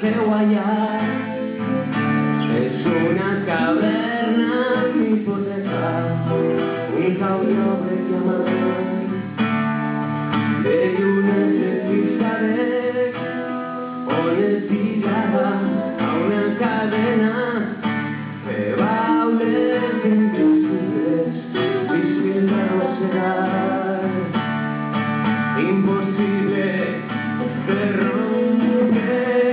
que guayar. Es una caverna, mi hipoteca, un caurio de llamar. De lunes de cristales, honestidad a una cadena de baules invisibles, visible no será imposible de romper,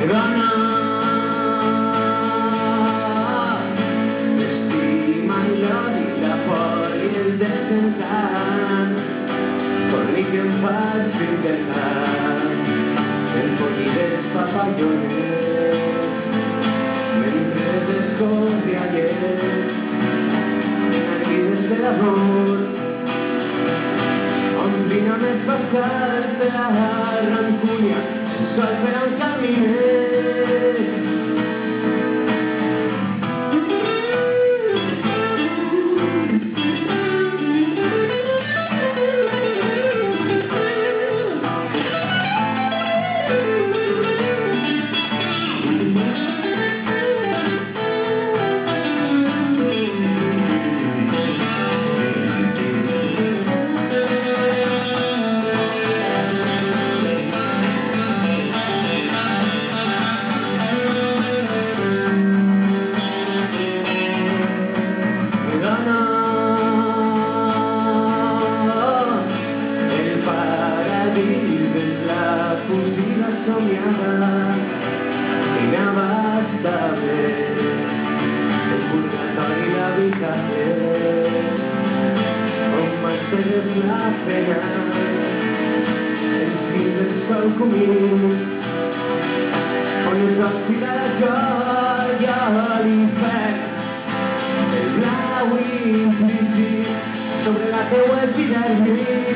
ganar, estima y la por y el desencanto, por ni que en paz sin dejar, el polides papallones, mentes de escoria ayer, el amor, un vino me pasarte la rancuña, el sol pero un caminé. La fusiva soñada y nada basta ver el purgatorio y la habitación con más es la pena el fin del sol común con el hostil a la joia al infern el blau implícit sobre la teua epidermis.